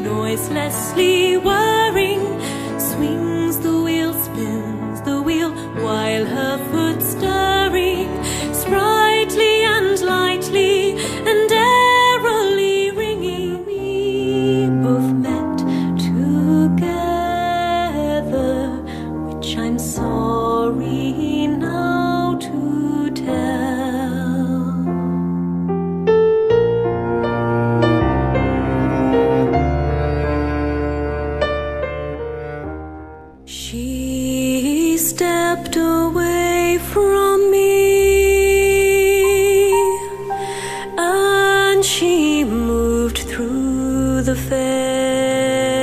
noiselessly whirring, swings the wheel, spins the wheel, while her foot stirring, sprightly and lightly and airily ringing. We both met together, which I'm sorry now to tell. She stepped away from me, and she moved through the fair.